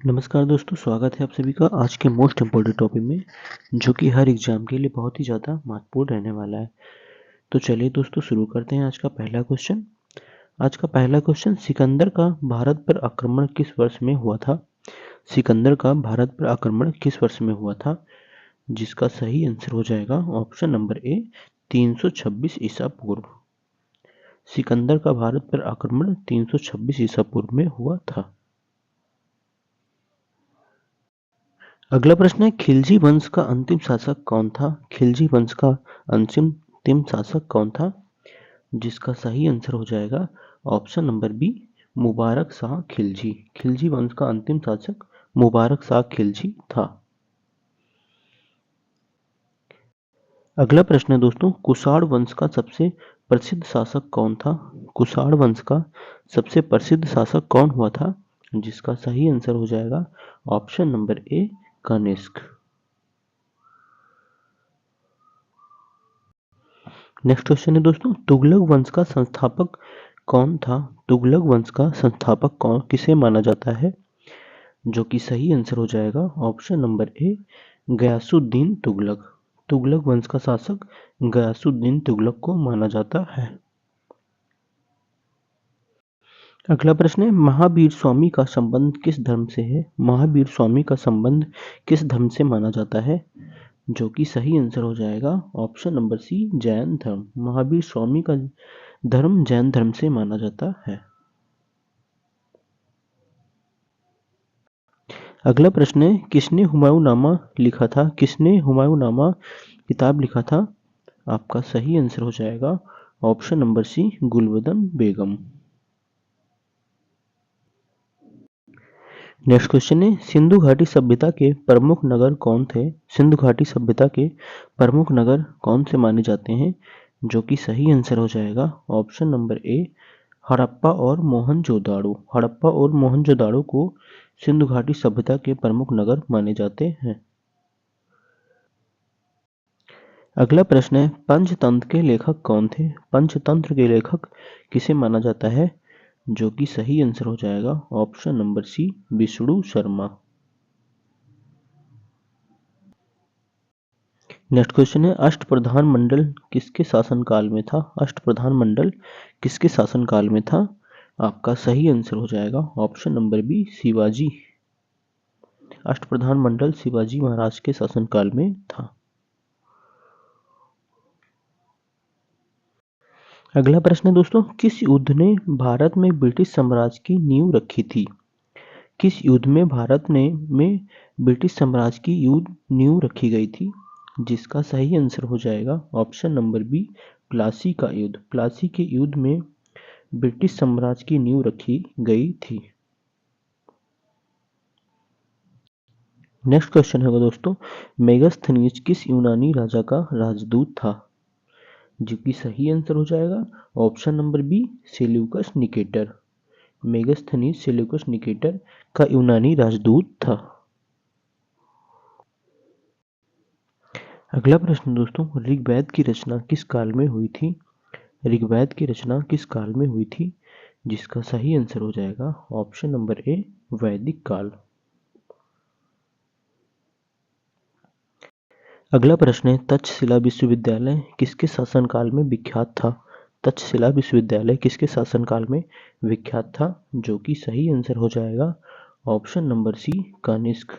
नमस्कार दोस्तों, स्वागत है आप सभी का आज के मोस्ट इम्पोर्टेंट टॉपिक में, जो कि हर एग्जाम के लिए बहुत ही ज़्यादा महत्वपूर्ण रहने वाला है। तो चलिए दोस्तों शुरू करते हैं आज का पहला क्वेश्चन। आज का पहला क्वेश्चन, सिकंदर का भारत पर आक्रमण किस वर्ष में हुआ था? सिकंदर का भारत पर आक्रमण किस वर्ष में हुआ था? जिसका सही आंसर हो जाएगा ऑप्शन नंबर ए, 326 ईसा पूर्व। सिकंदर का भारत पर आक्रमण 326 ईसा पूर्व में हुआ था। अगला प्रश्न है, खिलजी वंश का अंतिम शासक कौन था? खिलजी वंश का अंतिम शासक कौन था? जिसका सही आंसर हो जाएगा option number B, Mubarak Shah Khilji. Khilji वंश का अंतिम शासक मुबारक शाह खिलजी था। अगला प्रश्न है दोस्तों, कुषाण वंश का सबसे प्रसिद्ध शासक कौन था? कुषाण वंश का सबसे प्रसिद्ध शासक कौन हुआ था? जिसका सही आंसर हो जाएगा option number A, Kanishka. Next question है दोस्तों, तुगलक वंश का संस्थापक कौन था? तुगलक वंश का संस्थापक कौन किसे माना जाता है? जो कि सही आंसर हो जाएगा option number A, Ghiyasuddin Tughlaq. Tughlaq वंश का शासक गयासुद्दीन तुगलक को माना जाता है। अगला प्रश्न है, महावीर स्वामी का संबंध किस धर्म से है? महावीर स्वामी का संबंध किस धर्म से माना जाता है? जो कि सही आंसर हो जाएगा ऑप्शन नंबर सी, जैन धर्म। महावीर स्वामी का धर्म जैन धर्म से माना जाता है। अगला प्रश्न है, किसने हुमायूंनामा लिखा था? किसने हुमायूंनामा किताब लिखा था? आपका सही आंसर हो जाएगा ऑप्शन नंबर सी, गुलबदन बेगम। नेक्स्ट क्वेश्चन है, सिंधु घाटी सभ्यता के प्रमुख नगर कौन थे? सिंधु घाटी सभ्यता के प्रमुख नगर कौन से माने जाते हैं? जो कि सही आंसर हो जाएगा ऑप्शन नंबर ए, हड़प्पा और मोहनजोदाड़ो। हड़प्पा और मोहनजोदाड़ो को सिंधु घाटी सभ्यता के प्रमुख नगर माने जाते हैं। अगला प्रश्न है, पंचतंत्र के लेखक कौन थे? पंचतंत्र के लेखक किसे माना जाता है? जो कि सही आंसर हो जाएगा option number C, Vishnu Sharma. Next question है, अष्टप्रधान मंडल किसके शासनकाल में था? अष्टप्रधान मंडल किसके शासनकाल में था? आपका सही आंसर हो जाएगा ऑप्शन नंबर बी, शिवाजी। अष्टप्रधान मंडल शिवाजी महाराज के शासनकाल में था। अगला प्रश्न है दोस्तों, किस युद्ध ने भारत में ब्रिटिश साम्राज्य की नींव रखी थी? किस युद्ध में भारत में ब्रिटिश साम्राज्य की नींव रखी गई थी? जिसका सही आंसर हो जाएगा ऑप्शन नंबर बी, प्लासी का युद्ध। प्लासी के युद्ध में ब्रिटिश साम्राज्य की नींव रखी गई थी। नेक्स्ट क्वेश्चन है दोस्तों, मेगास्थनीज किस यूनानी राजा का राजदूत था? जो कि सही आंसर हो जाएगा option number B, Seleucus Nicator. Megasthenes Seleucus Nicator का यूनानी राजदूत था। अगला प्रश्न दोस्तों, ऋग्वेद की रचना किस काल में हुई थी? ऋग्वेद की रचना किस काल में हुई थी? जिसका सही आंसर हो जाएगा ऑप्शन नंबर ए, वैदिक काल। अगला प्रश्न है, तक्षशिला विश्वविद्यालय किसके शासनकाल में विख्यात था? तक्षशिला विश्वविद्यालय किसके शासनकाल में विख्यात था? जो कि सही आंसर हो जाएगा ऑप्शन नंबर सी, कनिष्क।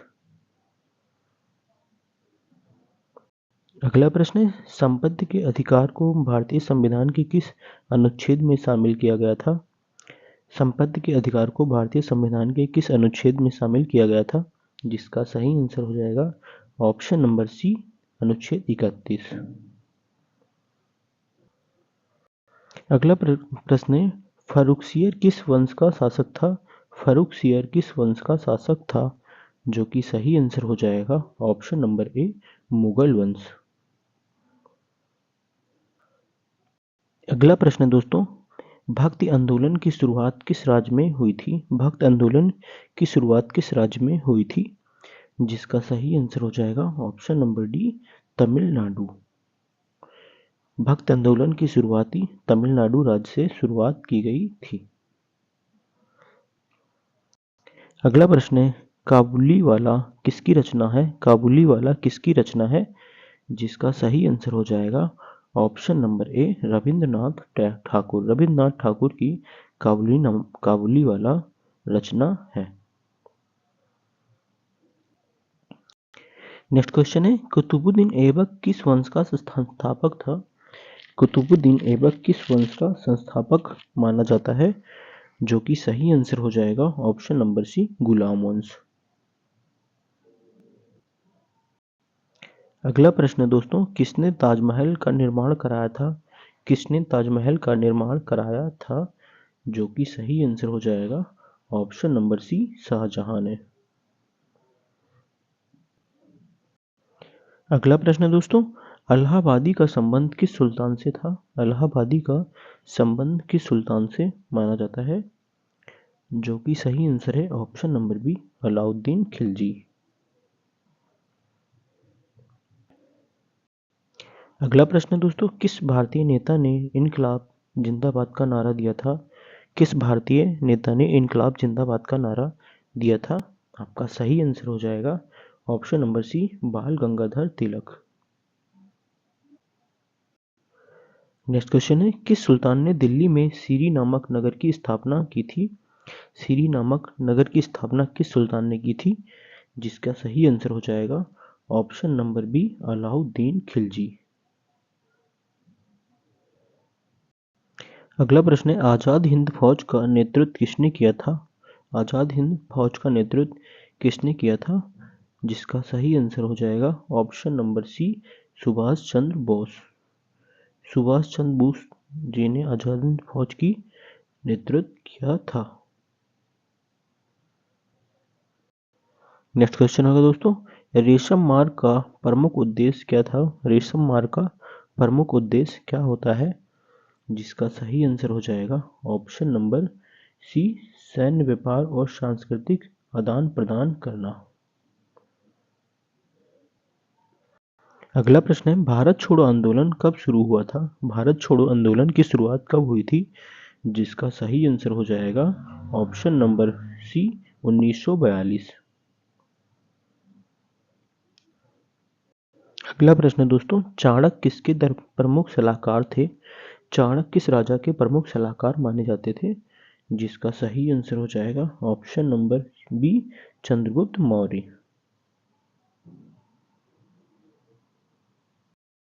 अगला प्रश्न है, संपत्ति के अधिकार को भारतीय संविधान के किस अनुच्छेद में शामिल किया गया था? संपत्ति के अधिकार को भारतीय संविधान के किस अनुच्छेद में शामिल किया गया था? जिसका सही आंसर हो जाएगा ऑप्शन नंबर सी, अनुच्छेद 31। अगला प्रश्न है, फर्रुखसियर किस वंश का शासक था? फर्रुखसियर किस वंश का शासक था? जो कि सही आंसर हो जाएगा ऑप्शन नंबर ए, मुगल वंश। अगला प्रश्न दोस्तों, भक्ति आंदोलन की शुरुआत किस राज्य में हुई थी? भक्त आंदोलन की शुरुआत किस राज्य में हुई थी? जिसका सही आंसर हो जाएगा ऑप्शन नंबर डी, तमिलनाडु। भक्त आंदोलन की शुरुआती तमिलनाडु राज्य से शुरुआत की गई थी। अगला प्रश्न है, काबुलीवाला किसकी रचना है? काबुलीवाला किसकी रचना है? जिसका सही आंसर हो जाएगा ऑप्शन नंबर ए, रविंद्रनाथ ठाकुर। रविंद्रनाथ ठाकुर की काबुलीवाला रचना है। नेक्स्ट क्वेश्चन है, कुतुबुद्दीन ऐबक किस वंश का संस्थापक था? कुतुबुद्दीन ऐबक किस वंश का संस्थापक माना जाता है? जो कि सही आंसर हो जाएगा ऑप्शन नंबर सी, गुलाम वंश। अगला प्रश्न है दोस्तों, किसने ताजमहल का निर्माण कराया था? किसने ताजमहल का निर्माण कराया था? जो कि सही आंसर हो जाएगा ऑप्शन नंबर सी, शाहजहां ने। अगला प्रश्न है दोस्तों, अलाहाबादी का संबंध किस सुल्तान से था? अलाहाबादी का संबंध किस सुल्तान से माना जाता है? जो कि सही आंसर है option number B, Alauddin Khilji. अगला प्रश्न है दोस्तों, किस भारतीय नेता ने इनकलाब जिंदाबाद का नारा दिया था? किस भारतीय नेता ने इनकलाब जिंदाबाद का नारा दिया था? आपका सही आंसर हो जाएगा ऑप्शन नंबर सी, बाल गंगाधर तिलक। नेक्स्ट क्वेश्चन है, किस सुल्तान ने दिल्ली में सीरी नामक नगर की स्थापना की थी? सीरी नामक नगर की स्थापना किस सुल्तान ने की थी? जिसका सही आंसर हो जाएगा option number B, Alauddin Khilji. अगला प्रश्न है, आजाद हिंद फौज का नेतृत्व किसने किया था? आजाद हिंद फौज का नेतृत्व किसने किया था? जिसका सही आंसर हो जाएगा ऑप्शन नंबर सी, सुभाष चंद्र बोस। सुभाष चंद्र बोस जी ने आजाद हिंद फौज की नेतृत्व किया था। नेक्स्ट क्वेश्चन होगा दोस्तों, रेशम मार्ग का प्रमुख उद्देश्य क्या था? रेशम मार्ग का प्रमुख उद्देश्य क्या होता है? जिसका सही आंसर हो जाएगा ऑप्शन नंबर सी, सैन्य व्यापार और सांस्कृतिक आदान प्रदान करना। अगला प्रश्न है, भारत छोड़ो आंदोलन कब शुरू हुआ था? भारत छोड़ो आंदोलन की शुरुआत कब हुई थी? जिसका सही आंसर हो जाएगा ऑप्शन नंबर सी, 1942। अगला प्रश्न है दोस्तों, चाणक्य किसके प्रमुख सलाहकार थे? चाणक्य किस राजा के प्रमुख सलाहकार माने जाते थे? जिसका सही आंसर हो जाएगा option number B, Chandragupta Maurya.